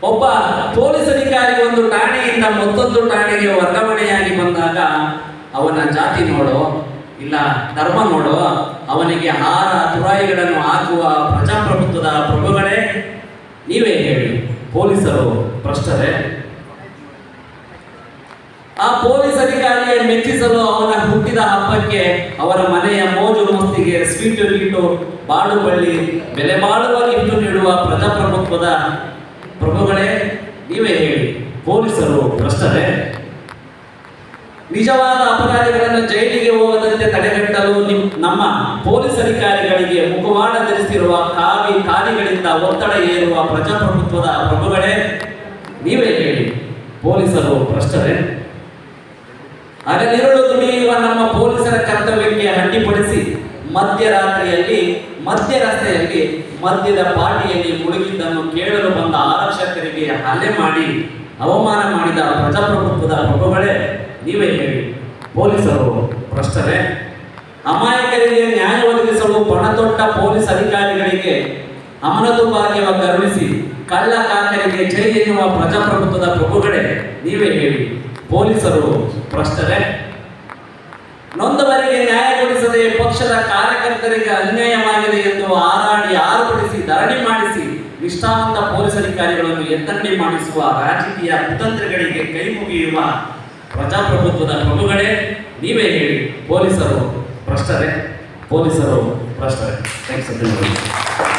ಒಬ್ಬ ಪೊಲೀಸ್ ಅಧಿಕಾರಿ ಒಂದು ಠಾಣೆಯಿಂದ ಮತ್ತೊಂದು ಠಾಣೆಗೆ ವರ್ಗಾವಣೆಯಾಗಿ ಬಂದಾಗ ಅವನ ಜಾತಿ ನೋಡೋ ಇಲ್ಲ ಧರ್ಮ ನೋಡೋ ಅವನಿಗೆ ಹಾರ ತುರಾಯಿಗಳನ್ನು ಹಾಕುವ ಪ್ರಜಾಪ್ರಭುತ್ವದ ಪ್ರಭುಗಳೇ, ನೀವೇ ಹೇಳಿ, ಪೊಲೀಸರು ಭ್ರಷ್ಟರೇ? ಆ ಪೊಲೀಸ್ ಅಧಿಕಾರಿಯ ಮೆಚ್ಚಿಸಲು ಅವನ ಹುಟ್ಟಿದ ಹಬ್ಬಕ್ಕೆ, ಅವರ ಮನೆಯ ಮೋಜು ಮಸ್ತಿಗೆ ಸ್ವೀಟು ಗೀಟು ಬಾಳು ಬಳ್ಳಿ ಬೆಲೆ ಬಾಳುವ ಗಿಫ್ಟು ನೀಡುವ ಪ್ರಜಾಪ್ರಭುತ್ವದ ಪ್ರಭುಗಳೇ, ನೀವೇ ಹೇಳಿ, ಪೊಲೀಸರು ಭ್ರಷ್ಟರೇ? ನಿಜವಾದ ಅಪರಾಧಿಗಳನ್ನು ಜೈಲಿಗೆ ಹೋಗದಂತೆ ತಡೆಗಟ್ಟಲು ನಮ್ಮ ಪೊಲೀಸ್ ಅಧಿಕಾರಿಗಳಿಗೆ ಮುಖವಾಡ ಧರಿಸಿರುವ ಕಾಲಿಗಳಿಂದ ಒತ್ತಡ ಏರುವ ಪ್ರಜಾಪ್ರಭುತ್ವದ ಪ್ರಭುಗಳೇ, ನೀವೇ ಹೇಳಿ, ಪೊಲೀಸರು ಭ್ರಷ್ಟರೇ? ಹಗಲಿರುಳು ದುಡಿಯುವ ನಮ್ಮ ಪೊಲೀಸರ ಕರ್ತವ್ಯಕ್ಕೆ ಅಡ್ಡಿಪಡಿಸಿ ಮಧ್ಯರಾತ್ರಿಯಲ್ಲಿ ಮಧ್ಯ ರಸ್ತೆಯಲ್ಲಿ ಮದ್ಯದ ಪಾರ್ಟಿಯಲ್ಲಿ ಮುಳುಗಿದ್ದನ್ನು ಕೇಳಲು ಬಂದ ಆರಕ್ಷಕರಿಗೆ ಹಲ್ಲೆ ಮಾಡಿ ಅವಮಾನ ಮಾಡಿದ ಪ್ರಜಾಪ್ರಭುತ್ವದ ಪ್ರಭುಗಳೇ, ನೀವೇ ಹೇಳಿ, ಪೊಲೀಸರು ಭ್ರಷ್ಟರೇ? ಅಮಾಯಕರಿಗೆ ನ್ಯಾಯ ಒದಗಿಸಲು ಪಣತೊಟ್ಟ ಪೊಲೀಸ್ ಅಧಿಕಾರಿಗಳಿಗೆ ಅಮನತು ಭಾಗ್ಯವ ಕರುಣಿಸಿ ಕಳ್ಳ ಕಾಕರಿಗೆ ಜೈ ಎನ್ನುವ ಪ್ರಜಾಪ್ರಭುತ್ವದ ಪ್ರಭುಗಳೇ, ನೀವೇ ಹೇಳಿ, ಪೊಲೀಸರು ಭ್ರಷ್ಟರೇ? ನೊಂದವರಿಗೆ ನ್ಯಾಯ ಕೊಡಿಸದೆ ಪಕ್ಷದ ಕಾರ್ಯಕರ್ತರಿಗೆ ಅನ್ಯಾಯವಾಗಿದೆ ಎಂದು ಹಾರಾಡಿ ಆರ್ಭಟಿಸಿ ಧರಣಿ ಮಾಡಿಸಿ ನಿಷ್ಠಾವಂತ ಪೊಲೀಸ್ ಅಧಿಕಾರಿಗಳನ್ನು ಎತ್ತಂಗಡಿ ಮಾಡಿಸುವ ರಾಜಕೀಯ ಕುತಂತ್ರಗಳಿಗೆ ಕೈ ಮುಗಿಯುವ ಪ್ರಜಾಪ್ರಭುತ್ವದ ಪ್ರಭುಗಳೇ, ನೀವೇ ಹೇಳಿ, ಪೊಲೀಸರು ಭ್ರಷ್ಟರೇ? ಪೊಲೀಸರು ಭ್ರಷ್ಟರೇ? ಥ್ಯಾಂಕ್ಸ್.